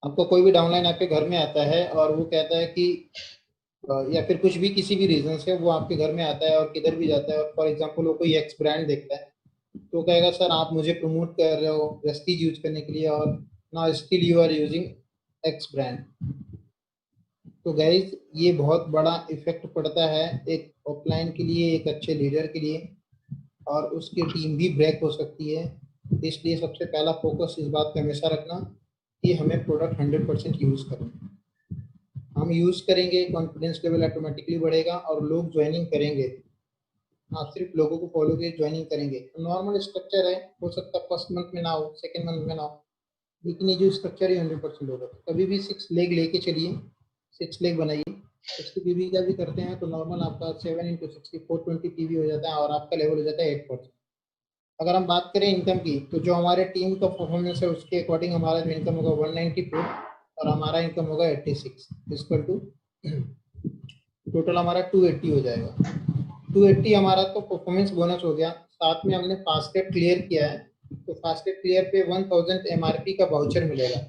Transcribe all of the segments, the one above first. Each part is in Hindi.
आपको कोई भी डाउनलाइन आपके घर में आता है और वो कहता है कि या फिर कुछ भी किसी भी रीजन से वो आपके घर में आता है और किधर भी जाता है, और फॉर एग्जांपल वो कोई एक्स ब्रांड देखता है, तो कहेगा सर आप मुझे प्रमोट कर रहे हो वेस्टीज यूज करने के लिए, और ना still you are using X brand. तो गाइज ये बहुत बड़ा इफेक्ट पड़ता है एक ऑफलाइन के लिए, एक अच्छे लीडर के लिए, और उसकी टीम भी ब्रेक हो सकती है। इसलिए सबसे पहला फोकस इस बात पे हमेशा रखना कि हमें प्रोडक्ट 100% यूज करना। हम यूज करेंगे, कॉन्फिडेंस लेवल ऑटोमेटिकली बढ़ेगा और लोग ज्वाइनिंग करेंगे। आप सिर्फ लोगों को फॉलो के ज्वाइनिंग करेंगे। नॉर्मल स्ट्रक्चर है, हो सकता है फर्स्ट मंथ में ना हो, सेकेंड मंथ में ना हो, लेकिन ये जो स्ट्रक्चर है 100% होगा। कभी भी 6 लेग लेके चलिए, 6 लेग बनाइए। 60 पीवी का भी करते हैं तो नॉर्मल आपका 7 × 60 420 पीवी हो जाता है और आपका लेवल हो जाता है 8%। अगर हम बात करें इनकम की, तो जो हमारे टीम का परफॉर्मेंस है उसके अकॉर्डिंग हमारा जो इनकम होगा 194 और हमारा इनकम होगा 86 इक्वल टू टोटल हमारा 280 हो जाएगा। 280 हमारा तो परफॉर्मेंस बोनस हो गया, साथ में हमने फास्टेट क्लियर किया है, तो फास्टेट क्लियर पे 1000 एमआरपी का वाउचर मिलेगा।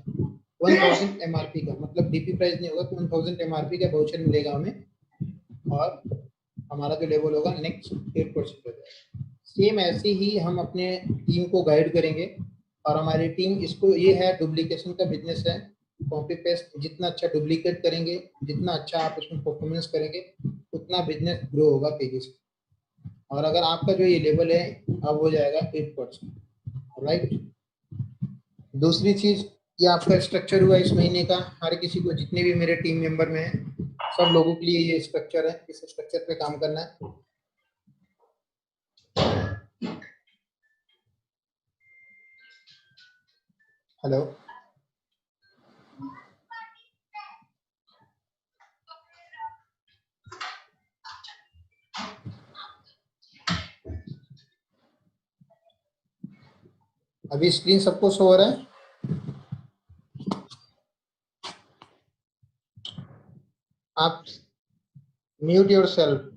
1000 एमआरपी का मतलब डीपी प्राइस नहीं होगा, तो 1000 एमआरपी का वाउचर मिलेगा हमें, और हमारा जो लेवल होगा नेक्स्ट 8% हो जाएगा। सेम ऐसे ही हम अपने टीम को गाइड करेंगे, और हमारी टीम इसको ये है डुप्लीकेशन का बिजनेस है, कॉपी पेस्ट जितना अच्छा डुप्लीकेट करेंगे, जितना अच्छा आप उसमें परफॉर्मेंस करेंगे, उतना बिजनेस ग्रो होगा तेजी से। और अगर आपका जो ये लेवल है अब हो जाएगा 8%, राइट। दूसरी चीज, ये आपका स्ट्रक्चर हुआ इस महीने का, हर किसी को जितने भी मेरे टीम मेंबर में है सब लोगों के लिए ये स्ट्रक्चर है, इस स्ट्रक्चर पे काम करना है। हेलो, अभी स्क्रीन सबको शो हो रहा है? आप mute your self.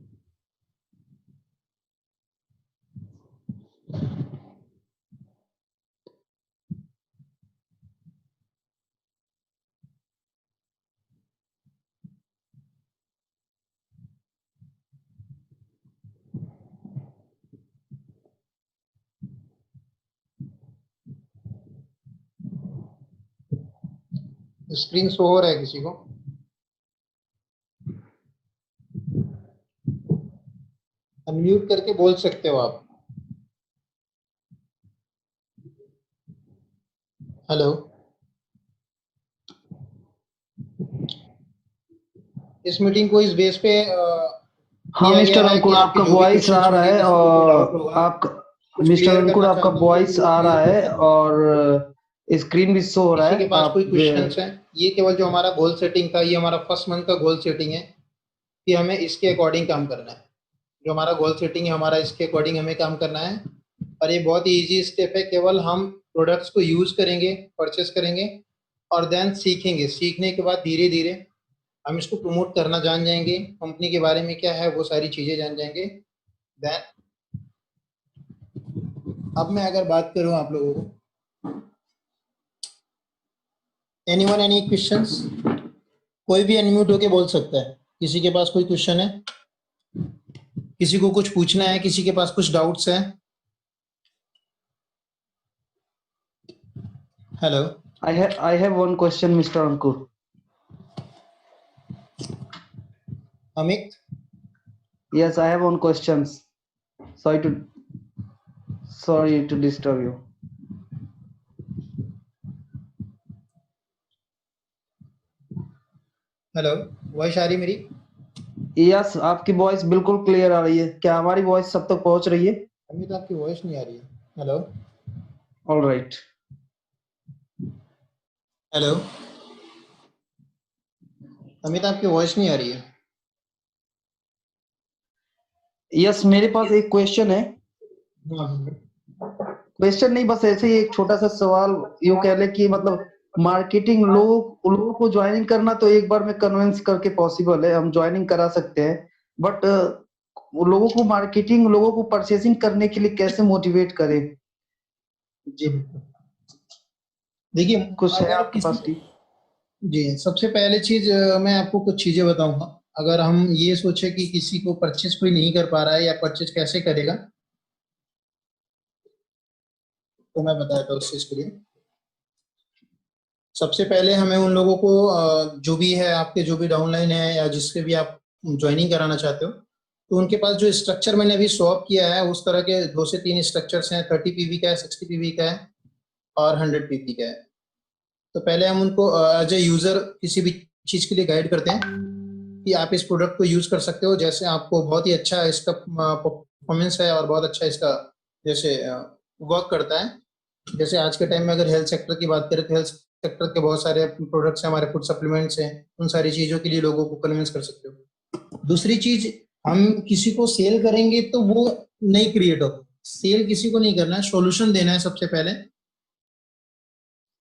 Screen show हो रहा है किसी को? अनम्यूट करके बोल सकते हो आप। हेलो, इस मीटिंग को इस बेस पे हाँ किया गया मिस्टर है कि अंकुर, आपके आपका जो भी वॉइस आ क्वेश्चंस रहा होंगे, है, किसी को कोई डाउट और होगा, आप कुछ मिस्टर क्लियर अंकुर करना आपका चाहते हो तो वॉइस वो आ क्लियर रहा कर है सकते हैं। और स्क्रीन भी शो हो रहा किसी के है। पास कोई आप क्वेश्चंस हैं? ये केवल जो हमारा गोल सेटिंग था, ये हमारा फर्स्ट मंथ का गोल सेटिंग है कि हमें इसके अकॉर्डिंग काम करना है। जो हमारा गोल सेटिंग है हमारा, इसके अकॉर्डिंग हमें काम करना है। और ये बहुत ही इजी स्टेप है, केवल हम प्रोडक्ट्स को यूज करेंगे, परचेस करेंगे, और देन सीखेंगे। सीखने के बाद धीरे धीरे हम इसको प्रमोट करना जान जाएंगे, कंपनी के बारे में क्या है वो सारी चीजें जान जाएंगे। देन अब मैं अगर बात करूं आप लोगों को, एनीवन एनी क्वेश्चंस? कोई भी अनम्यूट होके बोल सकता है। किसी के पास कोई क्वेश्चन है, किसी को कुछ पूछना है, किसी के पास कुछ डाउट्स है? Hello, I have one question, Mr. Ankur. Amit? Yes, I have one question. Sorry to disturb you. Hello, voice आ रही मेरी? यस, आपकी वॉइस बिल्कुल क्लियर आ रही है। क्या हमारी वॉइस सब तक पहुंच रही है? अमित आपकी वॉइस नहीं आ रही है। Hello, all right. Hello, Amit आपकी वॉइस नहीं आ रही है। यस, मेरे पास एक क्वेश्चन है। क्वेश्चन नहीं, बस ऐसे ही एक छोटा सा सवाल। यूँ कह ले कि मतलब मार्केटिंग, लोगों को ज्वाइनिंग करना तो एक बार में कन्विंस करके पॉसिबल है, हम ज्वाइनिंग करा सकते हैं, बट लोगों को मार्केटिंग, लोगों को परचेसिंग करने के लिए कैसे मोटिवेट करें? जी देखिए, कुछ है अगर आपके किसी पास टिप? जी, सबसे पहले चीज मैं आपको कुछ चीजें बताऊंगा। अगर हम ये सोचे कि किसी को परचेज कोई नहीं कर पा रहा है या परचेज कैसे करेगा, तो मैं बताता हूँ उस चीज के लिए। सबसे पहले हमें उन लोगों को जो भी है, आपके जो भी डाउनलाइन है या जिसके भी आप ज्वाइनिंग कराना चाहते हो, तो उनके पास जो स्ट्रक्चर मैंने अभी शो अप किया है उस तरह के 2 से 3 स्ट्रक्चर्स हैं। 30 पीवी का है, 60 पीवी का है और 100 पीवी का है। तो पहले हम उनको एज ए यूजर किसी भी चीज के लिए गाइड करते हैं कि आप इस प्रोडक्ट को यूज कर सकते हो, जैसे आपको बहुत ही अच्छा इसका परफॉर्मेंस है और बहुत अच्छा इसका जैसे वर्क करता है। जैसे आज के टाइम में अगर हेल्थ सेक्टर की बात करें तो हेल्थ सेक्टर के बहुत सारे प्रोडक्ट्स हैं, हमारे फूड सप्लीमेंट्स हैं, उन सारी चीजों के लिए लोगों को कन्विंस कर सकते हो। दूसरी चीज, हम किसी को सेल करेंगे तो वो नहीं क्रिएट हो। सेल किसी को नहीं करना है, सॉल्यूशन देना है सबसे पहले।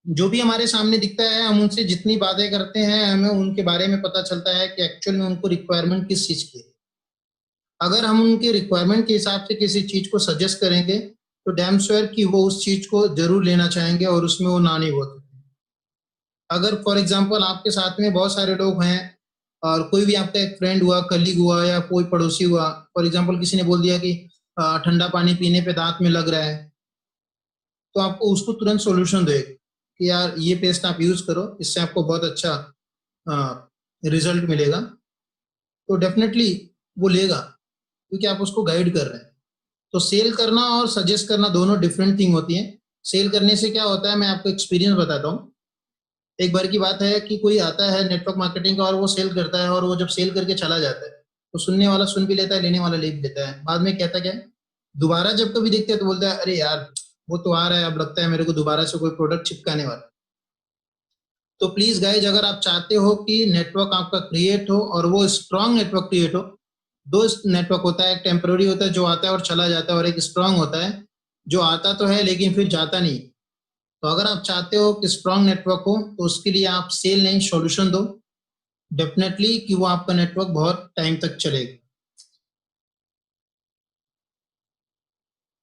जो भी हमारे सामने दिखता है हम उनसे जितनी बातें करते हैं हमें उनके बारे में पता चलता है कि एक्चुअल में उनको रिक्वायरमेंट किस चीज की है। अगर हम उनके रिक्वायरमेंट के हिसाब से किसी चीज को सजेस्ट करेंगे तो डैम श्योर कि वो उस चीज को जरूर लेना चाहेंगे और उसमें वो ना नहीं बोल सकते। अगर फॉर एग्जाम्पल आपके साथ में बहुत सारे लोग हैं और कोई भी आपका एक फ्रेंड हुआ, कलीग हुआ या कोई पड़ोसी हुआ, फॉर एग्जाम्पल किसी ने बोल दिया कि ठंडा पानी पीने पे दांत में लग रहा है, तो आपको उसको तुरंत सॉल्यूशन दे कि यार ये पेस्ट आप यूज करो, इससे आपको बहुत अच्छा रिजल्ट मिलेगा। तो डेफिनेटली वो लेगा, क्योंकि आप उसको गाइड कर रहे हैं। तो सेल करना और सजेस्ट करना दोनों डिफरेंट थिंग होती है। सेल करने से क्या होता है, मैं आपको एक्सपीरियंस बताता हूँ। एक बार की बात है कि कोई आता है नेटवर्क मार्केटिंग का और वो सेल करता है, और वो जब सेल करके चला जाता है तो सुनने वाला सुन भी लेता है, लेने वाला ले भी लेता है। बाद में कहता क्या है, दोबारा जब कभी देखते हैं तो बोलता है अरे यार वो तो आ रहा है, अब लगता है मेरे को दोबारा से कोई प्रोडक्ट चिपकाने वाला। तो प्लीज गाइज, अगर आप चाहते हो कि नेटवर्क आपका क्रिएट हो और वो स्ट्रांग नेटवर्क क्रिएट हो, दो नेटवर्क होता है, एक टेम्पररी होता है जो आता है और चला जाता है, और एक स्ट्रांग होता है जो आता तो है लेकिन फिर जाता नहीं। तो अगर आप चाहते हो कि स्ट्रांग नेटवर्क हो तो उसके लिए आप सेल नहीं सॉल्यूशन दो, डेफिनेटली कि वो आपका नेटवर्क बहुत टाइम तक चलेगा।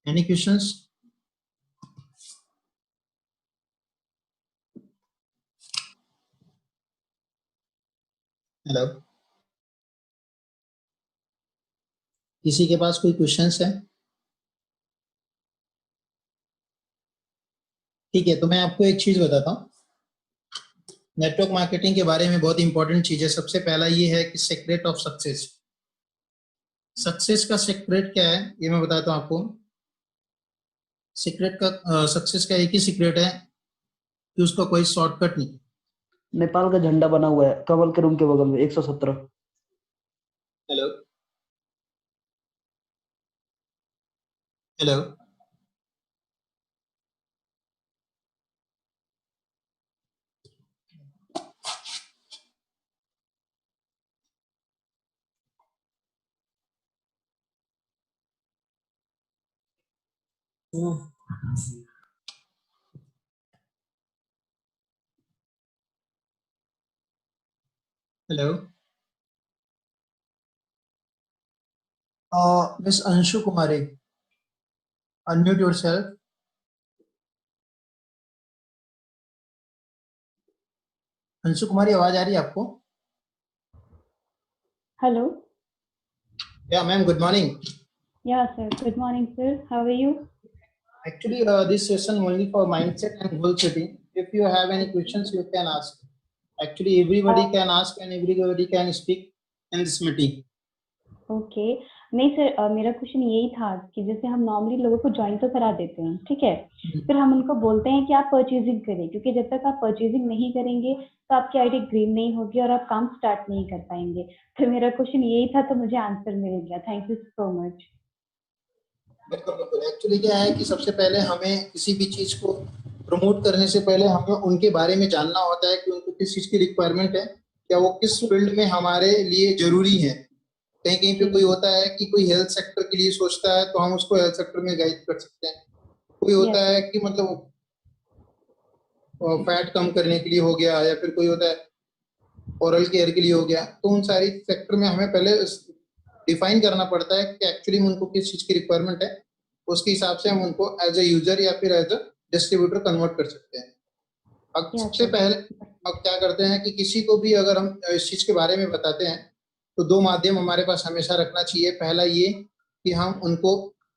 Any questions? हेलो, किसी के पास कोई क्वेश्चंस है? ठीक है, तो मैं आपको एक चीज बताता हूँ। नेटवर्क मार्केटिंग के बारे में बहुत इंपॉर्टेंट चीज है। सबसे पहला ये है कि सीक्रेट ऑफ सक्सेस। सक्सेस का सीक्रेट क्या है ये मैं बताता हूँ आपको। सीक्रेट का सक्सेस का एक ही सीक्रेट है कि उसका कोई शॉर्टकट नहीं। नेपाल का झंडा बना हुआ है कमल के रूम के बगल में 117। Hello, hello, hello. Miss Anshu Kumari, unmute yourself. Anshu Kumari, आवाज आ रही है आपको? Hello. या ma'am, good morning. Yeah, sir. Good morning, sir. How are you? Actually, this session only for mindset and goal setting. If you have any questions, you can ask. Actually, everybody can ask and everybody can speak in this meeting. Okay. नहीं सर, मेरा क्वेश्चन यही था कि जैसे हम नॉर्मली लोगों को ज्वाइन तो करा देते हैं, ठीक है, फिर हम उनको बोलते हैं कि आप परचेजिंग करें, क्योंकि जब तक आप परचेजिंग नहीं करेंगे तो आपकी आईडी ग्रीन नहीं होगी और आप काम स्टार्ट नहीं कर पाएंगे। तो मेरा क्वेश्चन यही था, तो मुझे आंसर मिल गया। Thank you so much. बिल्कुल बिल्कुल। एक्चुअली क्या है कि सबसे पहले हमें किसी भी चीज को प्रमोट करने से पहले हमें उनके बारे में जानना होता है कि उनको किस चीज की रिक्वायरमेंट है, क्या वो किस फील्ड में हमारे लिए जरूरी है। कहीं कहीं पे कोई होता है कि कोई हेल्थ सेक्टर के लिए सोचता है तो हम उसको हेल्थ सेक्टर में गाइड कर सकते हैं। कोई होता है कि मतलब फैट कम करने के लिए हो गया, या फिर कोई होता है ओरल केयर के लिए हो गया। तो उन सारी सेक्टर में हमें पहले डिफाइन करना पड़ता है कि एक्चुअली में उनको किस चीज की रिक्वायरमेंट है। उसके हिसाब से हम उनको एज ए यूजर या फिर एज अ डिस्ट्रीब्यूटर कन्वर्ट कर सकते हैं। अब सबसे पहले अब क्या करते हैं कि किसी को भी अगर हम इस चीज के बारे में बताते हैं तो दो माध्यम हमारे पास हमेशा रखना चाहिए। पहला ये कि हम उनको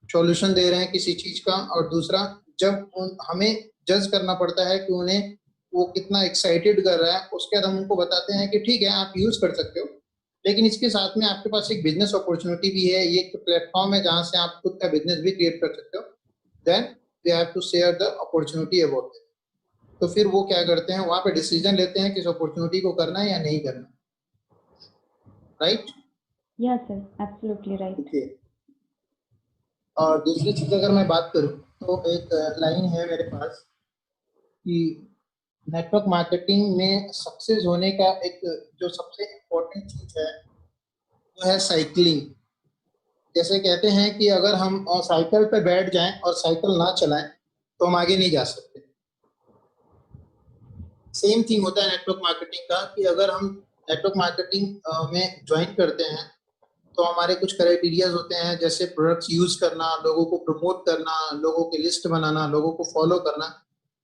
सॉल्यूशन दे रहे हैं किसी चीज का, और दूसरा जब हमें जज करना पड़ता है कि उन्हें वो कितना एक्साइटेड कर रहा है, उसके बाद हम उनको बताते हैं कि ठीक है आप यूज कर सकते हो, लेकिन इसके साथ में आपके पास एक बिजनेस अपॉर्चुनिटी भी है, ये एक प्लेटफॉर्म है जहां से आप खुद का बिजनेस भी क्रिएट कर सकते हो। Then we have to share the opportunity about it. तो फिर वो क्या करते हैं, वहां पे डिसीजन लेते हैं कि इस अपॉर्चुनिटी को करना है या नहीं करना। Right? Yes sir, absolutely right. Okay. और दूसरी चीज अगर मैं बात करूं तो एक लाइन है मेरे पास कि नेटवर्क मार्केटिंग में सक्सेस होने का एक जो सबसे इम्पोर्टेंट चीज है वो है साइकिलिंग। जैसे कहते हैं कि अगर हम साइकिल पे बैठ जाएं और साइकिल ना चलाएं तो हम आगे नहीं जा सकते। सेम थिंग होता है नेटवर्क मार्केटिंग का कि अगर हम नेटवर्क मार्केटिंग में ज्वाइन करते हैं तो हमारे कुछ क्राइटेरियाज होते हैं, जैसे प्रोडक्ट्स यूज करना, लोगों को प्रमोट करना, लोगों की लिस्ट बनाना, लोगों को फॉलो करना।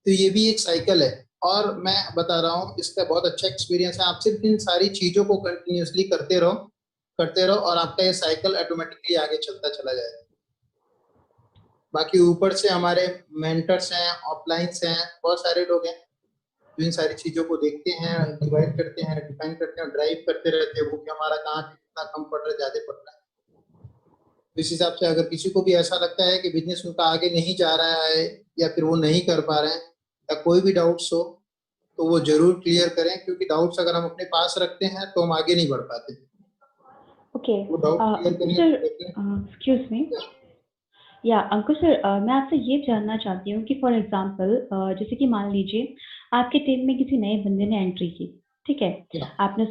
तो ये भी एक साइकिल है, और मैं बता रहा हूँ इसका बहुत अच्छा एक्सपीरियंस है। आप सिर्फ इन सारी चीजों को कंटिन्यूअसली करते रहो और आपका ये साइकिल ऑटोमेटिकली आगे चलता चला जाएगा। बाकी ऊपर से हमारे मेंटर्स हैं, ऑफलाइंस हैं, बहुत सारे लोग हैं जो इन सारी चीजों को देखते हैं, डिवाइड करते हैं, डिफाइन करते हैं, ड्राइव करते रहते हैं वो कि हमारा कहाँ कितना कम पड़ रहा है, ज्यादा पड़ रहा है। तो इस हिसाब से अगर किसी को भी ऐसा लगता है कि बिजनेस उनका आगे नहीं जा रहा है या फिर वो नहीं कर पा रहे हैं या कोई भी डाउट्स हो तो वो जरूर क्लियर करें, क्योंकि डाउट्स अगर हम अपने पास रखते हैं तो हम आगे नहीं बढ़ पाते। ओके, वो डाउट क्लियर करिए। सर एक्सक्यूज मी, या अंकुश सर, मैं आपसे ये जानना चाहती हूँ कि फॉर एग्जांपल जैसे कि मान लीजिए आपके टीम में किसी नए बंदे ने एंट्री की, ठीक है, आपने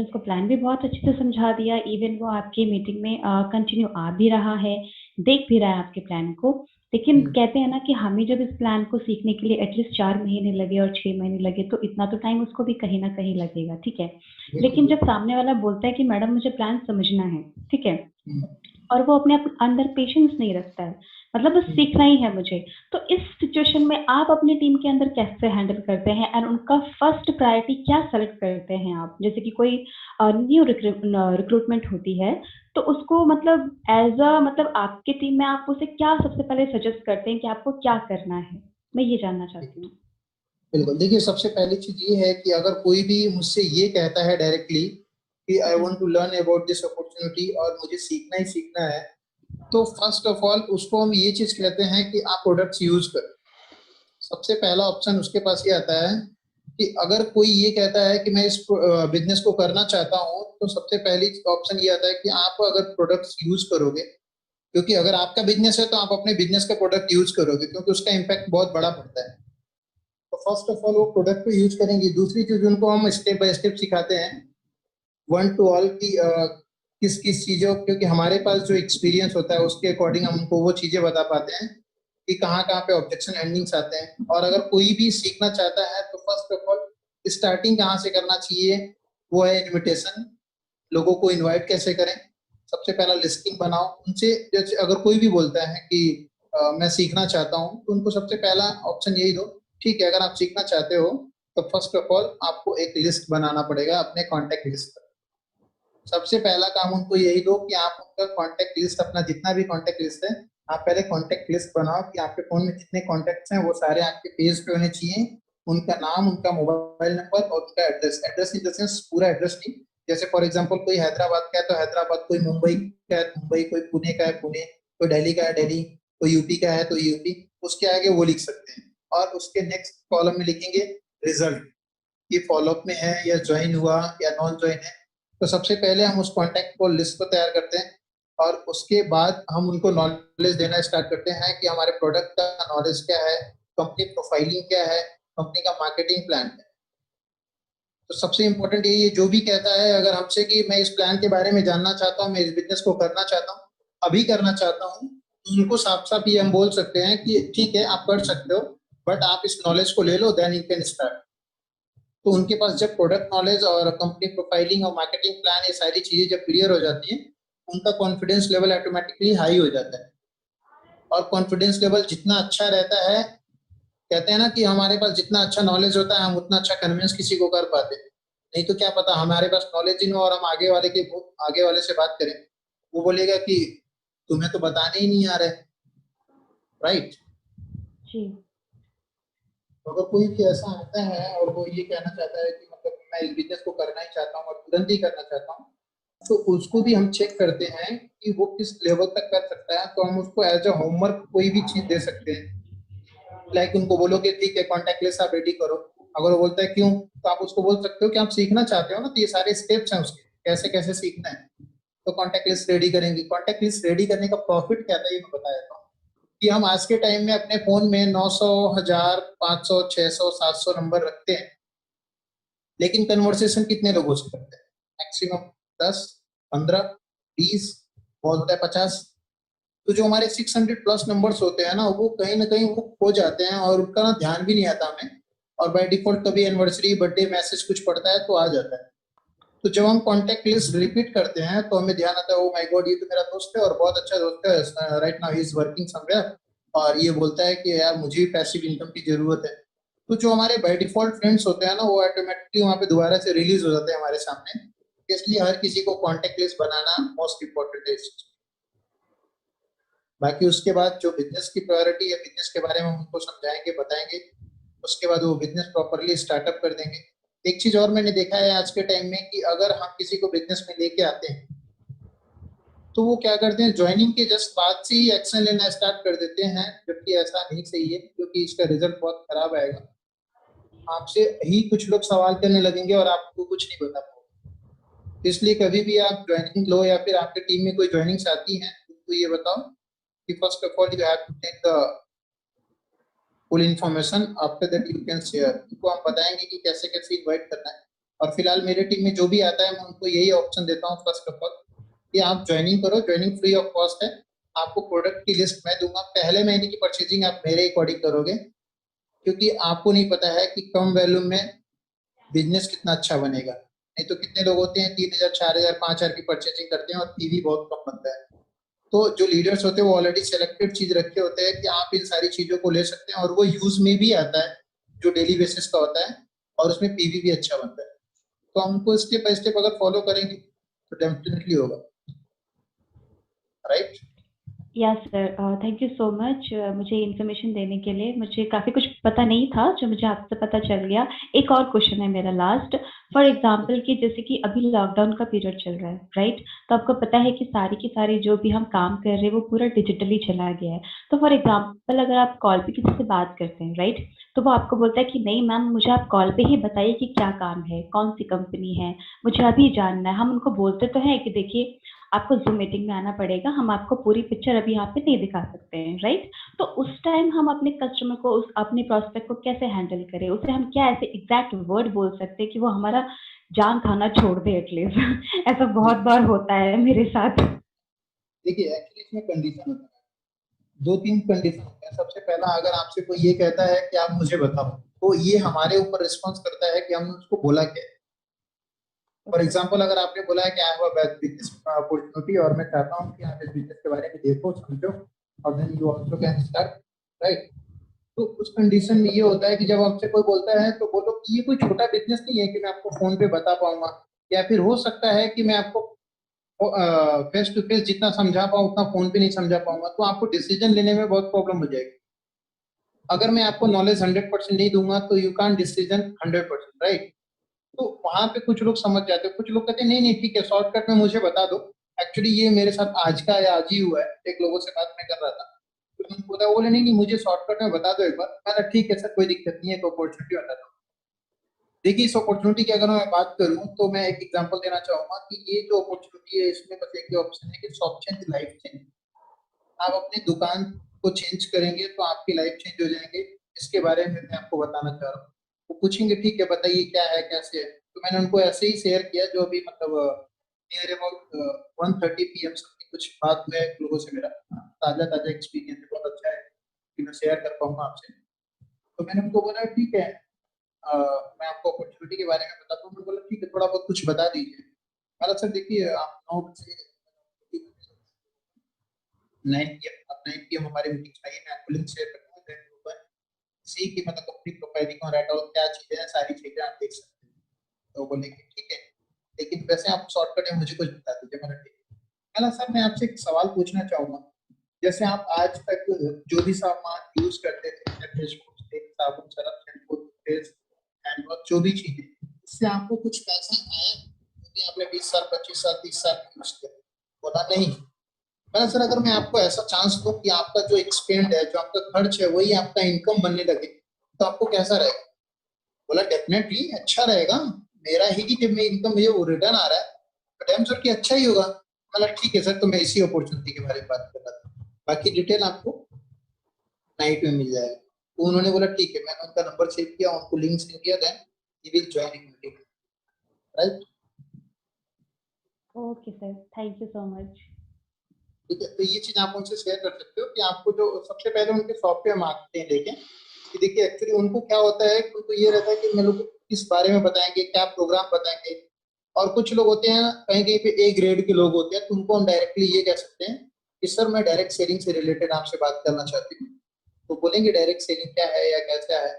उसको प्लान भी बहुत अच्छे से समझा दिया, इवन वो आपकी मीटिंग में कंटिन्यू आ भी रहा है, देख भी रहा है आपके प्लान को, लेकिन कहते हैं ना कि हमें जब इस प्लान को सीखने के लिए एटलीस्ट 4 महीने लगे और 6 महीने लगे, तो इतना तो टाइम उसको भी कहीं ना कहीं लगेगा, ठीक है। लेकिन जब सामने वाला बोलता है कि मैडम मुझे प्लान समझना है, ठीक है, और वो अपने अंदर पेशेंस नहीं रखता है, मतलब बस सीखना ही है मुझे, तो इस सिचुएशन में आप अपनी टीम के अंदर कैसे हैंडल करते हैं एंड उनका फर्स्ट प्रायोरिटी क्या सेलेक्ट करते हैं आप? जैसे कि कोई न्यू रिक्रूटमेंट होती है तो उसको मतलब एज अ मतलब आपके टीम में आप उसे क्या सबसे पहले सजेस्ट करते हैं कि आपको क्या करना है? मैं ये जानना चाहती हूँ। बिल्कुल, देखिए सबसे पहली चीज ये है कि अगर कोई भी मुझसे ये कहता है डायरेक्टली कि I want to learn about this opportunity और मुझे सीखना ही सीखना है, तो फर्स्ट ऑफ ऑल उसको हम ये चीज कहते हैं कि आप प्रोडक्ट्स यूज करें। सबसे पहला ऑप्शन उसके पास ये आता है कि अगर कोई ये कहता है कि मैं इस बिजनेस को करना चाहता हूँ, तो सबसे पहली ऑप्शन ये आता है कि आप अगर प्रोडक्ट्स यूज करोगे, क्योंकि अगर आपका बिजनेस है तो आप अपने बिजनेस का प्रोडक्ट यूज करोगे, क्योंकि उसका इम्पैक्ट बहुत बड़ा पड़ता है। तो फर्स्ट ऑफ ऑल वो प्रोडक्ट को यूज करेंगे। दूसरी चीज उनको हम स्टेप बाय स्टेप सिखाते हैं, वन टू ऑल की किस किस चीजों, क्योंकि हमारे पास जो एक्सपीरियंस होता है उसके अकॉर्डिंग हम उनको वो चीजें बता पाते हैं कि कहाँ कहाँ पे ऑब्जेक्शन एंडिंग्स आते हैं। और अगर कोई भी सीखना चाहता है तो फर्स्ट ऑफ ऑल स्टार्टिंग कहाँ से करना चाहिए, वो है इनविटेशन। लोगों को इनवाइट कैसे करें, सबसे पहला लिस्टिंग बनाओ उनसे। जैसे अगर कोई भी बोलता है कि मैं सीखना चाहता हूँ, तो उनको सबसे पहला ऑप्शन यही दो, ठीक है अगर आप सीखना चाहते हो तो फर्स्ट ऑफ ऑल आपको एक लिस्ट बनाना पड़ेगा, अपने कॉन्टेक्ट लिस्ट। सबसे पहला काम उनको यही दो कि आप उनका कॉन्टेक्ट लिस्ट, अपना जितना भी कॉन्टेक्ट लिस्ट है, आप पहले कॉन्टेक्ट लिस्ट बनाओ कि आपके फोन में जितने कॉन्टेक्ट्स हैं वो सारे आपके पेज पे होने चाहिए। उनका नाम, उनका मोबाइल नंबर और उनका address. Address in the sense पूरा एड्रेस नहीं, जैसे फॉर एग्जांपल कोई हैदराबाद का है तो हैदराबाद, कोई मुंबई का है मुंबई, कोई पुणे का है पुणे, कोई दिल्ली का है दिल्ली, कोई यूपी का है तो यूपी, उसके आगे वो लिख सकते हैं। और उसके नेक्स्ट कॉलम में लिखेंगे रिजल्ट, ये फॉलोअप में है या ज्वाइन हुआ या नॉन ज्वाइन है। तो सबसे पहले हम उस कॉन्टैक्ट को लिस्ट को तैयार करते हैं और उसके बाद हम उनको नॉलेज देना स्टार्ट करते हैं कि हमारे प्रोडक्ट का नॉलेज क्या है, कंपनी प्रोफाइलिंग क्या है, कंपनी का मार्केटिंग प्लान क्या है। तो सबसे इम्पोर्टेंट यही है, जो भी कहता है अगर हमसे कि मैं इस प्लान के बारे में जानना चाहता हूँ, मैं इस बिजनेस को करना चाहता हूँ, अभी करना चाहता हूँ, तो उनको साफ साफ ये हम बोल सकते हैं कि ठीक है आप कर सकते हो, बट आप इस नॉलेज को ले लो, देन यू कैन स्टार्ट। तो उनके पास जब प्रोडक्ट नॉलेज और कंपनी प्रोफाइलिंग और मार्केटिंग प्लान ये सारी चीजें जब क्लियर हो जाती हैं, उनका कॉन्फिडेंस लेवल ऑटोमेटिकली हाई हो जाता है। और कॉन्फिडेंस लेवल जितना अच्छा रहता है कहते हैं ना कि हमारे पास जितना अच्छा नॉलेज होता है हम उतना अच्छा कन्विंस किसी को कर पाते हैं। नहीं तो क्या पता हमारे पास नॉलेज ही ना हो और हम आगे वाले से बात करें, वो बोलेगा कि तुम्हें तो बताने ही नहीं आ रहा है, राइट। जी। तो अगर कोई भी ऐसा आता है और वो ये कहना चाहता है कि मतलब मैं इस बिजनेस को करना ही चाहता हूँ और तुरंत ही करना चाहता हूँ, तो उसको भी हम चेक करते हैं कि वो किस लेवल तक कर सकता है। तो हम उसको एज अ होमवर्क कोई भी चीज दे सकते हैं। लाइक उनको बोलो कि ठीक है कॉन्टेक्ट लिस्ट आप रेडी करो। अगर वो बोलता है क्यों, तो आप उसको बोल सकते हो कि आप सीखना चाहते हो ना, तो ये सारे स्टेप्स हैं उसके, कैसे कैसे सीखना है। तो कॉन्टेक्ट लिस्ट रेडी करेंगे। कॉन्टेक्ट लिस्ट रेडी करने का प्रॉफिट क्या था ये मैं बता देता हूँ। कि हम आज के टाइम में अपने फोन में 900, 1000, 500, 600, 700 नंबर रखते हैं, लेकिन कन्वर्सेशन कितने लोगों से करते हैं? मैक्सिमम 10, 15, 20, बहुत होता है 50। तो जो हमारे 600 प्लस नंबर्स होते हैं ना कहीं वो खो जाते हैं और उनका ना ध्यान भी नहीं आता हमें। और बाय डिफॉल्ट कभी एनिवर्सरी, बर्थडे मैसेज कुछ पड़ता है तो आ जाता है। तो जब हम कॉन्टेक्ट लिस्ट रिपीट करते हैं तो हमें ध्यान आता है, ओ माय गॉड ये तो मेरा दोस्त है और बहुत अच्छा दोस्त है, right now he is working somewhere, और ये बोलता है कि यार मुझे भी पैसिव इनकम की जरूरत है। तो जो हमारे बाय डिफॉल्ट फ्रेंड्स होते हैं ना वो ऑटोमेटिकली वहाँ पे दोबारा से रिलीज हो जाते हैं हमारे सामने। इसलिए हर किसी को कॉन्टेक्ट लिस्ट बनाना मोस्ट इंपॉर्टेंट है इस चीज़। बाकी उसके बाद जो बिजनेस की प्रायोरिटी है, बिजनेस के बारे में हम उनको समझाएंगे, बताएंगे। उसके बाद वो बिजनेस प्रॉपरली स्टार्टअप कर देंगे। एक चीज और मैंने देखा है आज के टाइम में कि अगर हम किसी को बिजनेस में लेके आते हैं तो वो क्या करते हैं, ज्वाइनिंग के जस्ट बाद से ही एक्शन लेना स्टार्ट कर देते हैं, जबकि ऐसा नहीं सही है क्योंकि इसका रिजल्ट बहुत खराब आएगा। आपसे ही कुछ लोग सवाल करने लगेंगे और आपको कुछ नहीं बता पाओगे। इसलिए कभी भी आप ज्वाइनिंग लो या फिर आपके टीम में कोई ज्वाइनिंग्स आती है तो ये बताओ कि first of all you have to take the full information, after that you can share. उनको हम बताएंगे कि कैसे कैसे इन्वाइट करना है। और फिलहाल मेरे टीम में जो भी आता है मैं उनको यही ऑप्शन देता हूँ फर्स्ट ऑफ ऑल कि आप ज्वाइनिंग करो, ज्वाइनिंग फ्री ऑफ कॉस्ट है। आपको प्रोडक्ट की लिस्ट मैं दूंगा, पहले महीने की परचेजिंग आप मेरे अकॉर्डिंग करोगे, क्योंकि आपको नहीं पता है कि कम वैल्यूम में बिजनेस कितना अच्छा बनेगा। नहीं तो कितने लोग होते हैं 3000, 4000, 5000 की परचेजिंग करते हैं और पीवी बहुत कम बनता है। तो जो लीडर्स होते हैं वो ऑलरेडी सेलेक्टेड चीज रखे होते हैं कि आप इन सारी चीजों को ले सकते हैं और वो यूज में भी आता है, जो डेली बेसिस का होता है, और उसमें पीवी भी अच्छा बनता है। तो हम उनको स्टेप बाय स्टेप अगर फॉलो करेंगे तो डेफिनेटली होगा, राइट। या sir, thank you so much मुझे इन्फॉर्मेशन देने के लिए। मुझे काफ़ी कुछ पता नहीं था जो मुझे आपसे पता चल गया। एक और क्वेश्चन है मेरा लास्ट। फॉर एग्जांपल कि जैसे कि अभी लॉकडाउन का पीरियड चल रहा है, राइट? तो आपको पता है कि सारी की सारी जो भी हम काम कर रहे हैं वो पूरा डिजिटली चला गया है। तो फॉर एग्जांपल अगर आप कॉल पे किसी से बात करते हैं, राइट? तो वो आपको बोलता है कि नहीं मैम मुझे आप कॉल पे ही बताइए कि क्या काम है, कौन सी कंपनी है, मुझे अभी जानना है। हम उनको बोलते तो हैं कि देखिए आपको ज़ूम मीटिंग में आना पड़ेगा, हम आपको पूरी पिक्चर अभी यहाँ पे नहीं दिखा सकते हैं, राइट? तो उस टाइम हम अपने कस्टमर को, उस अपने प्रोस्पेक्ट को कैसे हैंडल करें? उसे हम क्या ऐसे एग्ज़ैक्ट वर्ड बोल सकते हैं कि वो हमारा जान खाना छोड़ दे एटलीस्ट? ऐसा बहुत बार होता है मेरे साथ। देखिए एक्चुअली इसमें कंडीशन होता है, दो तीन कंडीशन होते हैं। सबसे पहला, अगर आपसे कोई ये कहता है कि आप मुझे बताओ, तो ये हमारे ऊपर रिस्पॉन्स करता है कि हमने उसको बोला क्या है। फॉर एग्जाम्पल अगर आपने बोला है कि I have a business opportunity और मैं चाहता हूँ कि आप इस बिजनेस के बारे में देखो समझो, और then you also can start, right. तो उस कंडीशन में ये होता है कि जब आपसे कोई बोलता है तो बोलो कि ये कोई छोटा बिजनेस नहीं है कि मैं आपको फोन पे बता पाऊंगा, या फिर हो सकता है कि मैं आपको फेस टू फेस जितना समझा पाऊँ उतना फोन पे नहीं समझा पाऊंगा, तो आपको डिसीजन लेने में बहुत प्रॉब्लम हो जाएगी। अगर मैं आपको नॉलेज 100% नहीं दूंगा तो यू कांट डिसीजन 100%, राइट। तो वहां पे कुछ लोग समझ जाते हैं, कुछ लोग कहते हैं नहीं नहीं ठीक है शॉर्टकट में मुझे बता दो। एक्चुअली ये मेरे साथ आज का या आज ही हुआ है, एक लोगों से बात मैं कर रहा था तो उन्होंने बोला, बोले नहीं नहीं मुझे शॉर्टकट में बता दो एक बार। मैंने ठीक है सर कोई दिक्कत नहीं है, तो अपॉर्चुनिटी बता दो। देखिए इस अपॉर्चुनिटी की अगर मैं बात करूं तो मैं एक एग्जांपल देना चाहूंगा कि ये जो अपॉर्चुनिटी है इसमें बस एक ही ऑप्शन है कि शॉप चेंज, लाइफ चेंज। आप अपनी दुकान को चेंज करेंगे तो आपकी लाइफ चेंज हो जाएंगे। इसके बारे में मैं आपको बताना चाह रहा हूँ। वो पूछेंगे ठीक है बताइए क्या है कैसे है, तो मैंने उनको ऐसे ही शेयर किया जो अभी मतलब नियर अबाउट 1:30 PM समथिंग कुछ बात हुआ है लोगों से मेरा। ताजा ताजा एक्सपीरियंस है, बहुत अच्छा है कि मैं शेयर कर पाऊंगा आपसे। तो मैंने उनको बोला ठीक है, मैं आपको अपॉर्चुनिटी के बारे में बताता हूँ। उन्होंने बोला ठीक है थोड़ा बहुत कुछ बता दीजिए। मैंने सर देखिए आप 9 बजे 9 PM, अब 9 PM हमारी मीटिंग चाहिए, मैं आपको लिंक शेयर करता हूँ। सी की मतलब कंपनी प्रोफाइल कौन रहता है, क्या चीजें हैं, सारी चीजें आप देख सकते हैं। तो बोले कि ठीक है, लेकिन वैसे आप शॉर्टकट है मुझे कुछ बता दीजिए। मैंने ठीक है। पहला सर मैं आपसे एक सवाल पूछना चाहूंगा, जैसे आप आज तक जो भी सामान यूज करते थे, फेसबुक से साबुन, Surf, shampoo, toothpaste, hand wash, जो भी चीजें, इससे आपको कुछ पैसा आया क्योंकि आपने 20 साल, 25 साल, 30 साल यूज किया? बोला नहीं। मैंने सर अगर मैं आपको ऐसा चांस दूं कि आपका जो एक्सपेंड है, जो आपका खर्च है, वही आपका इनकम बनने लगे, तो आपको कैसा रहेगा? बोला डेफिनेटली अच्छा रहेगा, मेरा ही जब मैं इनकम मुझे वो रिटर्न आ रहा है, बट एम सर कि अच्छा ही होगा। मतलब ठीक है सर, तो मैं इसी अपॉर्चुनिटी के बारे में बात कर रहा था, बाकी डिटेल आपको नाइट में मिल जाएगा। तो उन्होंने बोला ठीक है, मैंने उनका नंबर सेव किया, उनको लिंक सेंड किया, then he will join meeting, right? Okay sir, thank you so much. ठीक है, तो ये चीज आप उनसे शेयर कर सकते हो कि आपको जो सबसे पहले उनके शॉप पे हम आते हैं देखें कि देखिए एक्चुअली उनको क्या होता है, उनको ये रहता है कि मैं लोग किस बारे में बताएंगे, क्या प्रोग्राम बताएंगे। और कुछ लोग होते हैं कहीं कहीं पे ए ग्रेड के लोग होते हैं, तो उनको हम डायरेक्टली ये कह सकते हैं कि सर मैं डायरेक्ट सेलिंग से रिलेटेड आपसे बात करना चाहती हूँ। तो बोलेंगे डायरेक्ट सेलिंग क्या है या कैसा है।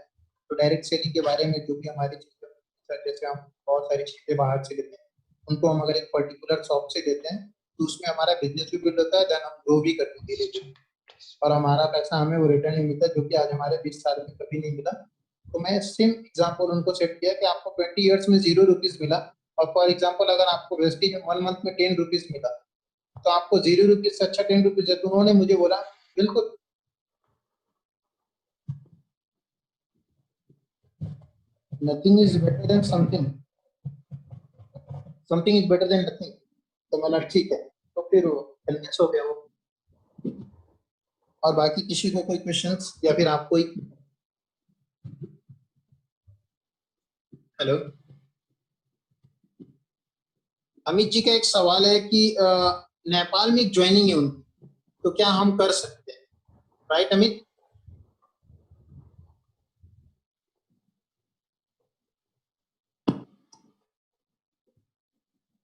तो डायरेक्ट सेलिंग के बारे में जो भी हमारी चीजें, सर जैसे हम बहुत सारी चीजें बाहर से लेते हैं, उनको हम अगर एक पर्टिकुलर शॉप से लेते हैं तो उसमें हमारा बिजनेस भी बिल्ड होता है, देन हम ग्रो भी करते हैं धीरे धीरे, और हमारा पैसा हमें वो रिटर्न नहीं मिलता, जो कि आज हमारे 20 साल में कभी नहीं मिला। तो मैं सेम एग्जांपल उनको सेट किया कि आपको 20 ईयर्स में 0 रुपीज मिला, और फॉर एग्जांपल अगर आपको वेस्टेज में 1 मंथ में 10 रुपीज मिला, तो आपको 0 रुपीज से अच्छा 10 रुपीज है। तो उन्होंने मुझे बोला बिल्कुल, nothing is better than something, something is better than nothing. तो मैंने ठीक है, तो फिर वो कन्विंस हो गया वो। और बाकी किसी को कोई क्वेश्चंस या फिर आप कोई? हेलो, अमित जी का एक सवाल है कि नेपाल में एक ज्वाइनिंग है उनकी, तो क्या हम कर सकते हैं? राइट अमित?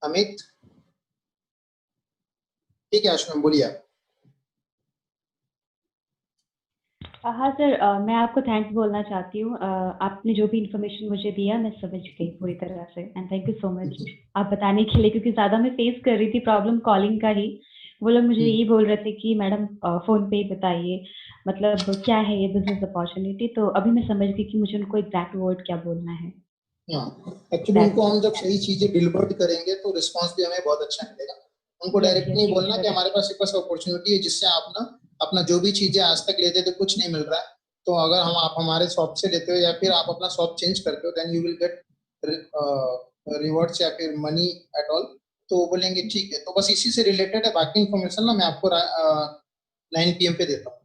अमित ठीक है, अश्विन बोलिए आप। हाँ सर, मैं आपको थैंक्स बोलना चाहती हूँ। आपने जो भी इन्फॉर्मेशन मुझे दिया मैं समझ गई पूरी तरह से, and thank you so much आप बताने के लिए, क्योंकि ज़्यादा मैं फेस कर रही थी प्रॉब्लम कॉलिंग का ही। वो लोग मुझे यही बोल रहे थे कि मैडम फ़ोन पे ही बताइए, मतलब क्या है ये बिजनेस अपॉर्चुनिटी। तो अभी मैं समझ गई कि मुझे उनको एग्जैक्ट वर्ड क्या बोलना है। एक्चुअली उनको हम जब सही चीजें डिलीवर करेंगे तो रिस्पांस भी हमें बहुत अच्छा मिलेगा। उनको यस डायरेक्ट यस नहीं जी बोलना कि सर। हमारे पास एक बस अपॉर्चुनिटी है जिससे आप ना अपना जो भी चीजें आज तक लेते थे कुछ नहीं मिल रहा है, तो अगर हम आप हमारे शॉप से लेते हो या फिर आप अपना शॉप चेंज करते हो, then you will get rewards या फिर मनी एट ऑल। तो वो बोलेंगे ठीक है, तो बस इसी से रिलेटेड है, बाकी इन्फॉर्मेशन ना मैं आपको 9 PM पे देता हूँ।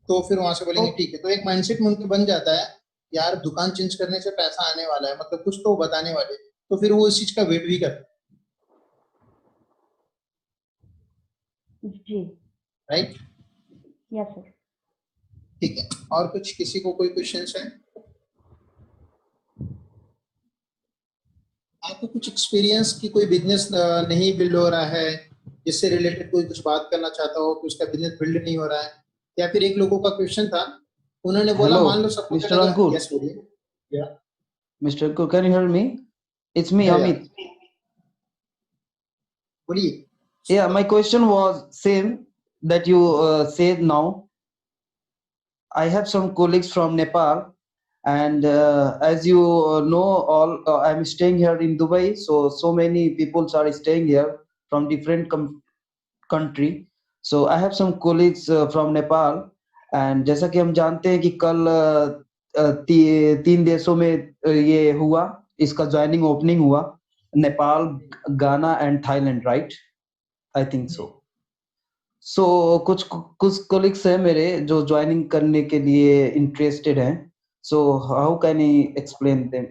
तो फिर वहां से बोलेंगे ठीक है, तो एक माइंडसेट में उनके बन जाता है यार दुकान चेंज करने से पैसा आने वाला है, मतलब कुछ तो वो बताने वाले, तो फिर वो इस चीज का वेट भी करते जी। हैं, राइट? Yes sir. ठीक है, और कुछ किसी को कोई क्वेश्चन है? आपको कुछ एक्सपीरियंस की कोई बिजनेस नहीं बिल्ड हो रहा है, जिससे रिलेटेड कोई कुछ बात करना चाहता हो कि उसका बिजनेस बिल्ड नहीं हो रहा है? या फिर एक लोगों का क्वेश्चन था, उन्होंने बोला Hello, मान लो सपोज Mr. अगर, Ankur. यस बोलिए। या Mr. Ankur, can you hear me? It's me, या Amit. बोलिए। Yeah, my question was same that you said now. I have some colleagues from Nepal, and as you know, all I'm staying here in Dubai. So many people are staying here from different country. So I have some colleagues from Nepal, and जैसा कि हम जानते हैं कि कल 3 देशों में ये हुआ, इसका ज्वाइनिंग ओपनिंग हुआ, Nepal, Ghana and Thailand, right? I think so. So कुछ कुछ कोलिग्स हैं मेरे जो ज्वाइनिंग करने के लिए इंटरेस्टेड हैं। So how can I explain them?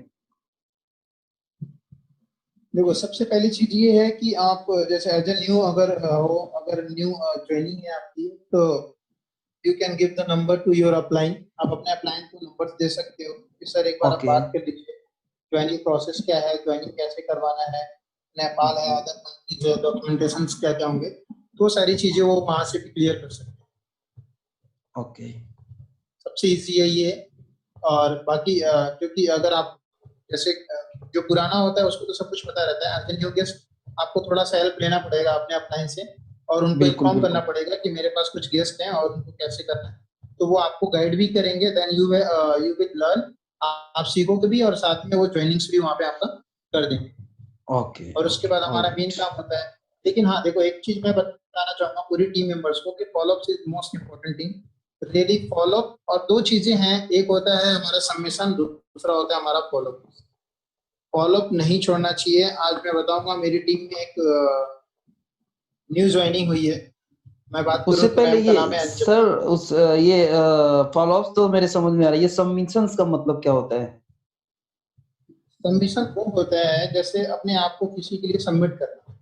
देखो सबसे पहली चीज ये है कि आप जैसे एज ए न्यू अगर हो, अगर न्यू ज्वाइनिंग है आपकी, तो you can give the number two your upline. आप अपने अपलाइन को नंबर दे सकते हो कि सर एक बार आप ओके। बात कर लीजिए, ज्वाइनिंग प्रोसेस क्या है, ज्वाइनिंग कैसे करवाना है, नेपाल है, अदर कंट्रीज है, डॉक्यूमेंटेशन क्या क्या होंगे, तो सारी चीजें वो वहां से भी क्लियर कर सकते हैं। ओके। सबसे इजी है ये। और बाकी क्योंकि अगर आप जैसे जो पुराना होता है उसको तो सब कुछ पता रहता है, एज न्यू गेस्ट आपको थोड़ा सा हेल्प लेना पड़ेगा अपने अपलाइन से, और उनको बिल्कुल इन्फॉर्म करना बिल्कुल। पड़ेगा कि मेरे पास कुछ गेस्ट हैं और उनको कैसे करना है। तो वो आपको गाइड भी करेंगे, देन यू विल लर्न, आप सीखोगे भी और साथ में वो ट्रेनिंग्स भी वहाँ पे आपका कर देंगे। ओके और उसके ओके बाद हमारा मेन ऑलराइट। काम होता है। लेकिन हाँ देखो, एक चीज मैं बताना चाहूंगा पूरी टीम मेंबर्स को कि follow up is most important thing, really follow up. और दो चीजें हैं, एक होता है हमारा सबमिशन, दूसरा होता है हमारा फॉलोअप। फॉलोअप नहीं छोड़ना चाहिए। आज मैं बताऊंगा, मेरी टीम में एक न्यू ज्वाइनिंग हुई है, मैं बात उससे करूं तो पहले मैम का ये नाम है अंजलि। सर उस ये फॉलोअप्स तो मेरे समझ में आ रहा है, ये सबमिशंस का मतलब क्या होता है? सबमिशन वो होता है जैसे अपने आप को किसी के लिए सबमिट करना।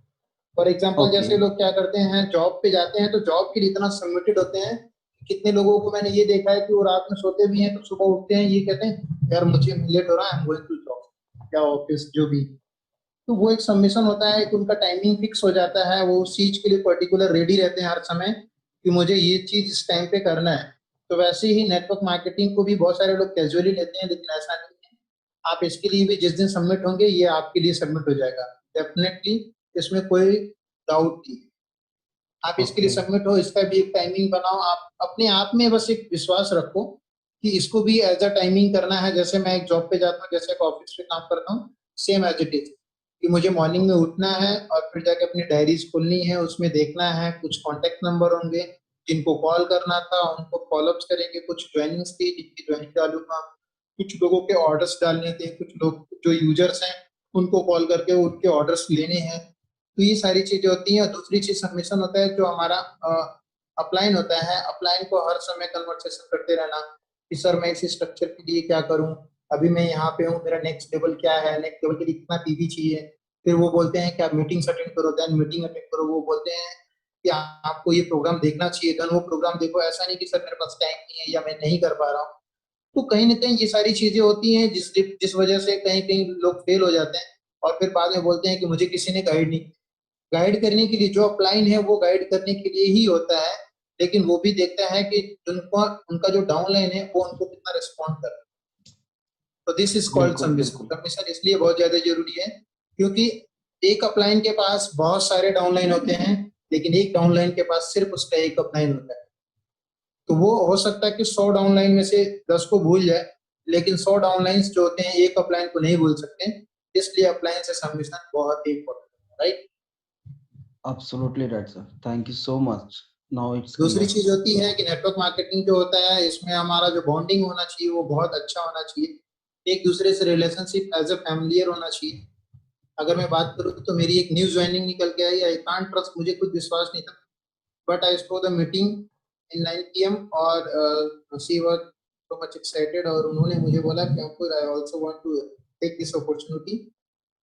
For example okay. जैसे लोग क्या करते हैं, जॉब पे जाते हैं तो जॉब के लिए इतना सबमिटेड होते हैं। कितने लोगों को मैंने ये देखा है कि वो रात में सोते भी हैं तो सुबह उठते हैं ये कहते हैं यार मुझे लेट हो रहा है, I am going to job या ऑफिस जो भी। तो वो एक सबमिशन होता है कि उनका टाइमिंग फिक्स हो जाता है, वो उस चीज के लिए पर्टिकुलर रेडी रहते हैं हर समय कि मुझे ये चीज इस टाइम पे करना है। तो वैसे ही नेटवर्क मार्केटिंग को भी बहुत सारे लोग कैजुअली लेते हैं, लेकिन ऐसा नहीं है। आप इसके लिए भी जिस दिन सबमिट होंगे ये आपके लिए सबमिट हो जाएगा डेफिनेटली, इसमें कोई डाउट नहीं। आप इसके लिए ओके। सबमिट हो, इसका भी एक टाइमिंग बनाओ, आप अपने आप में बस एक विश्वास रखो कि इसको भी एज अ टाइमिंग करना है। जैसे मैं एक जॉब पे जाता हूँ, जैसे एक ऑफिस पे काम करता हूँ, सेम एज इट इज, कि मुझे मॉर्निंग में उठना है और फिर जाके अपनी डायरीज खोलनी है, उसमें देखना है कुछ कॉन्टेक्ट नंबर होंगे जिनको कॉल करना था उनको फॉलोअप्स करेंगे, कुछ ज्वाइनिंग्स थी जिनकी ज्वाइनिंग डालूंगा, कुछ लोगों के ऑर्डर्स डालने थे, कुछ लोग जो यूजर्स हैं उनको कॉल करके उनके ऑर्डर्स लेने हैं। तो ये सारी चीजें होती हैं। दूसरी चीज सबमिशन होता है जो हमारा अपलाइन होता है, अपलाइन को हर समय कन्वर्सेशन करते रहना कि सर मैं इस स्ट्रक्चर के लिए क्या करूं, अभी मैं यहाँ पे हूँ, मेरा नेक्स्ट लेवल क्या है, नेक्स्ट लेवल के लिए कितना पीवी चाहिए। फिर वो बोलते हैं कि आप मीटिंग्स अटेंड करो, देन मीटिंग अटेंड करो, वो बोलते हैं कि आपको ये प्रोग्राम देखना चाहिए, देन वो प्रोग्राम देखो। ऐसा नहीं कि सर मेरे पास टाइम नहीं है या मैं नहीं कर पा रहा हूँ। तो कहीं ना कहीं ये सारी चीजें होती हैं जिस जिस वजह से कहीं कहीं लोग फेल हो जाते हैं और फिर बाद में बोलते हैं कि मुझे किसी ने गाइड नहीं। गाइड करने के लिए जो अपलाइन है वो गाइड करने के लिए ही होता है, लेकिन वो भी देखता है कि उनको उनका जो डाउनलाइन है वो उनको कितना रिस्पॉन्ड कर रहा है। तो दिस इज कॉल्ड बिल्कुल सबमिशन। बिल्कुल। सबमिशन इसलिए बहुत ज्यादा जरूरी है क्योंकि एक अपलाइन के पास बहुत सारे डाउनलाइन होते हैं, लेकिन एक डाउनलाइन के पास सिर्फ उसका एक अपलाइन होता है। तो वो हो सकता है कि 100 डाउनलाइन में से 10 को भूल जाए, लेकिन 100 डाउनलाइंस जो होते हैं एक अपलाइन को नहीं भूल सकते। इसलिए अपलाइन से सबमिशन बहुत ही इंपॉर्टेंट है, right. Absolutely right sir, thank you so much, now it's दूसरी क्लियर। चीज होती है कि नेटवर्क मार्केटिंग जो होता है इसमें हमारा जो बॉन्डिंग होना चाहिए वो बहुत अच्छा होना चाहिए, एक दूसरे से रिलेशनशिप एज अ फैमिलियर होना चाहिए। अगर मैं बात करूँ तो मेरी एक न्यू ज्वाइनिंग निकल के आई, आई कांट ट्रस्ट, मुझे खुद विश्वास नहीं था, but I stow the meeting in 9 PM और she was so much excited और उन्होंने मुझे बोला कि Ankur I also want to take this opportunity.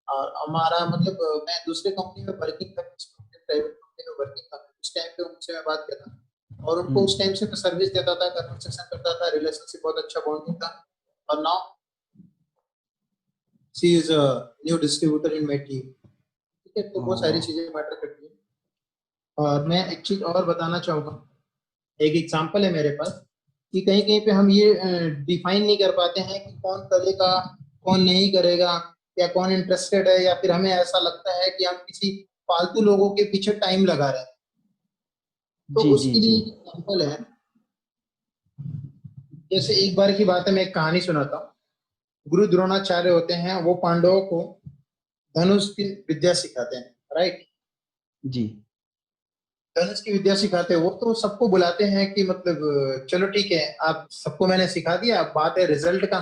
और हमारा मतलब मैं दूसरे कंपनी में वर्किंग था, प्राइवेट कंपनी में वर्किंग था, उस टाइम पे उनसे मैं बात करता और उनको उस टाइम से मैं सर्विस देता था, कन्वर्सेशन करता था, रिलेशनशिप बहुत अच्छा बॉन्डिंग था। और now she is a new distributor in my team. ठीक है, तो बहुत सारी चीजें मैटर करती हैं। और मैं एक चीज और बताना चाहूंगा, एक एग्जांपल है मेरे पास कि कहीं कहीं पे हम ये डिफाइन नहीं कर पाते हैं कि कौन करेगा कौन नहीं करेगा, या कौन इंटरेस्टेड है, या फिर हमें ऐसा लगता है कि हम किसी फालतू लोगों के पीछे टाइम लगा रहे हैं। तो जी जी उसके जी। लिए एक एग्जांपल है। जैसे एक बार की बात है, मैं एक कहानी सुनाता हूँ। गुरु द्रोणाचार्य होते हैं, वो पांडवों को धनुष की विद्या सिखाते हैं, राइट। जी धनुष की विद्या सिखाते हैं, वो तो सबको बुलाते हैं कि मतलब चलो ठीक है आप सबको मैंने सिखा दिया, अब बात है रिजल्ट का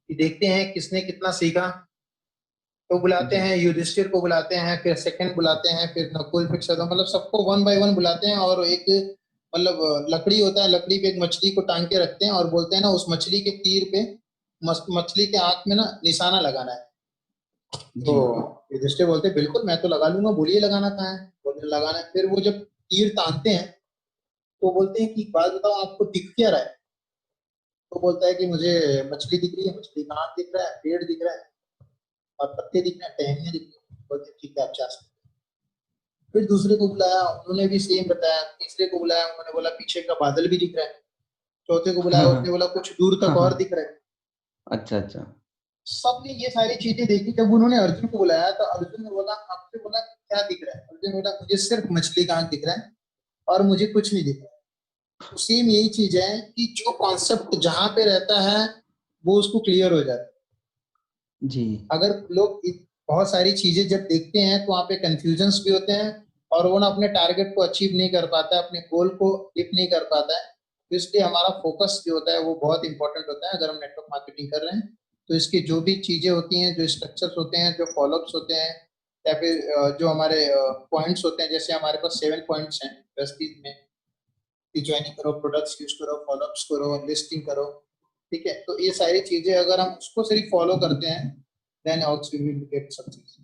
कि देखते हैं किसने कितना सीखा। तो बुलाते जी। हैं, युधिष्ठिर को बुलाते हैं, फिर सेकंड बुलाते हैं, फिर नकुल, फिर सहदेव, मतलब सबको वन बाय वन बुलाते हैं और एक मतलब लकड़ी होता है, लकड़ी पे एक मछली को टांग के रखते हैं और बोलते हैं ना उस मछली के तीर पे मछली के आंख में ना निशाना लगाना है। तो जी युधिष्ठिर बोलते हैं बिल्कुल मैं तो लगा लूंगा, बोलिए लगाना कहाँ है, बोलने लगाना है। फिर वो जब तीर तानते हैं तो बोलते हैं कि एक बात बताओ आपको दिख क्या रहा है। तो बोलता है कि मुझे मछली दिख रही है, मछली का आंख दिख रहा है, पेड़ दिख रहा है और पत्ते दिख रहे हैं, टहनियां दिख रही है। बोलते हैं ठीक है आप जा सकते हैं। फिर दूसरे को बुलाया, उन्होंने भी सेम बताया। तीसरे को बुलाया, उन्होंने बोला पीछे का बादल भी दिख रहा है। चौथे को बुलाया, उसने बोला कुछ दूर तक और दिख रहा है। अच्छा अच्छा। सबने ये सारी चीजें देखी। जब उन्होंने अर्जुन को बुलाया तो अर्जुन ने बोला, आपसे बोला क्या दिख रहा है? अर्जुन बोला मुझे सिर्फ मछली का आंख दिख रहा है और मुझे कुछ नहीं दिख रहा है। तो सेम यही चीज है कि जो कॉन्सेप्ट जहां पे रहता है वो उसको क्लियर हो जाता है। जी अगर लोग बहुत सारी चीजें जब देखते हैं तो वहाँ पे कंफ्यूजन्स भी होते हैं और वो ना अपने टारगेट को अचीव नहीं कर पाता है, अपने गोल को हिट नहीं कर पाता है। तो इसलिए हमारा फोकस जो होता है वो बहुत इंपॉर्टेंट होता है अगर हम नेटवर्क मार्केटिंग कर रहे हैं। तो इसकी जो भी चीजें होती हैं, जो स्ट्रक्चर्स होते हैं, जो फॉलोअप्स होते हैं, या फिर जो हमारे पॉइंट्स होते हैं, जैसे हमारे पास 7 पॉइंट्स हैं वेस्टीज में कि ज्वाइनिंग करो, प्रोडक्ट्स यूज करो, फॉलोअप्स करो, लिस्टिंग करो। ठीक है, तो ये सारी चीजें अगर हम उसको सिर्फ फॉलो करते हैं then also we will get success.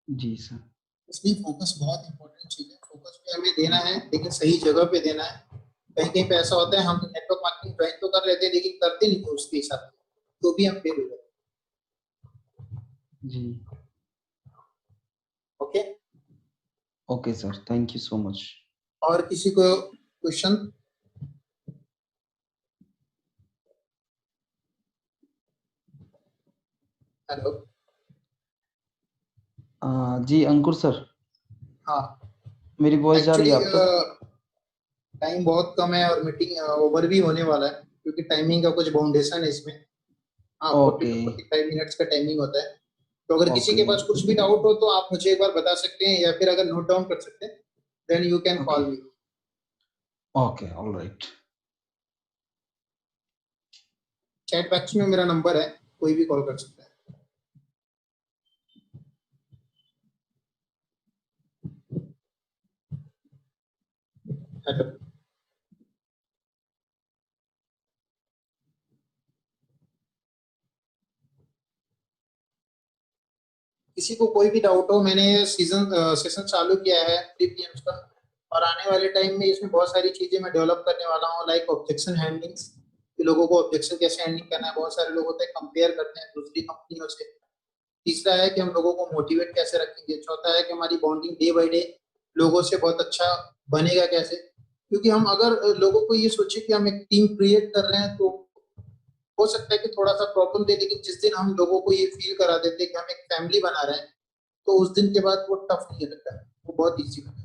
जी सर। इसलिए फोकस बहुत इंपॉर्टेंट चीज है। फोकस भी हमें देना है लेकिन सही जगह पे देना है। कहीं कहीं पे ऐसा होता है हम नेटवर्क मार्केटिंग ज्वाइन तो कर लेते हैं लेकिन करते नहीं है उसके हिसाब से, तो भी हम फेल हो जाते जी हैं। Okay, okay sir, thank you so much. और किसी को क्वेश्चन? हेलो। जी अंकुर सर, हाँ, मेरी वॉइस जा रही एक्चुअली है आप तक? टाइम बहुत कम है और मीटिंग ओवर भी होने वाला है क्योंकि टाइमिंग का कुछ बाउंडेशन है इसमें। हाँ, 40 ओके टू 45 मिनट्स का टाइमिंग होता है। तो अगर किसी के ओके पास कुछ भी डाउट हो तो आप मुझे एक बार बता सकते हैं, या फिर अगर नोट डाउन कर सकते हैं then you can okay call me. Okay alright. Chat box में मेरा नंबर है, कोई भी कॉल कर सकता है। हेलो। किसी को कोई भी डाउट हो, मैंने सेशन चालू किया है 3 PM का, और आने वाले टाइम में इसमें बहुत सारी चीजें मैं डेवलप करने वाला हूँ, लाइक ऑब्जेक्शन हैंडलिंग, कि लोगों को ऑब्जेक्शन कैसे हैंडलिंग करना है। बहुत सारे लोग होते हैं कंपेयर करते हैं दूसरी कंपनियों से। तीसरा है कि हम लोगों को मोटिवेट कैसे रखेंगे। चौथा है कि हमारी बॉन्डिंग डे बाय डे लोगों से बहुत अच्छा बनेगा कैसे। क्योंकि हम अगर लोगों को ये सोचे कि हम एक टीम क्रिएट कर रहे हैं तो हो सकता है कि थोड़ा सा प्रॉब्लम दे, लेकिन जिस दिन हम लोगों को ये फील करा देते हैं कि हम एक फैमिली बना रहे हैं तो उस दिन के बाद वो टफ नहीं लगता है, वो बहुत ईजी लगता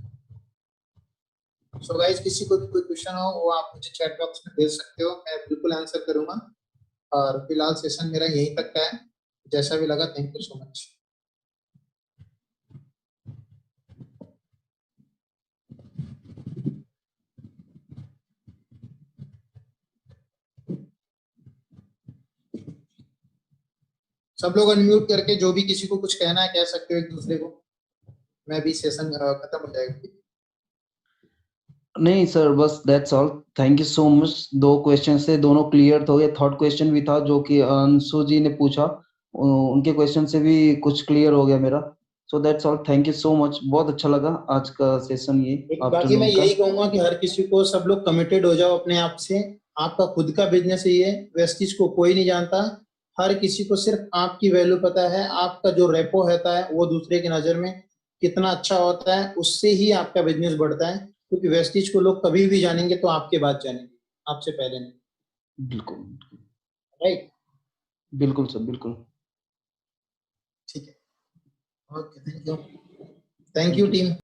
है। सो गाइस, किसी को भी कोई क्वेश्चन हो वो आप मुझे चैट बॉक्स में भेज सकते हो, मैं बिल्कुल आंसर करूंगा। और फिलहाल सेशन मेरा यहीं तक का है। जैसा भी लगा, थैंक यू सो मच। सब लोग अनम्यूट करके जो भी किसी को कुछ कहना है कह सकते हो एक दूसरे को। मैं भी सेशन खत्म हो जाएगा। नहीं सर, बस that's all. Thank you so much. दो क्वेश्चन से दोनों क्लियर हो गए। थर्ड क्वेश्चन भी था जो कि अंशु जी ने पूछा, उनके क्वेश्चन से भी कुछ क्लियर हो गया मेरा। So that's all, thank you so much. बहुत अच्छा लगा आज का सेशन ये लेकिन बाकी मैं आफ्टरनून का। यही कहूंगा कि हर किसी को, सब लोग कमिटेड हो जाओ अपने आप से। आपका खुद का बिजनेस है ये, वेस्ट चीज को कोई नहीं जानता। हर किसी को सिर्फ आपकी वैल्यू पता है। आपका जो रेपो रहता है वो दूसरे की नजर में कितना अच्छा होता है, उससे ही आपका बिजनेस बढ़ता है। क्योंकि वेस्टीज को लोग कभी भी जानेंगे तो आपके बाद जानेंगे, आपसे पहले नहीं। बिल्कुल राइट। बिल्कुल सर, बिल्कुल। ठीक है। Okay, thank you. Thank you thank you. Team.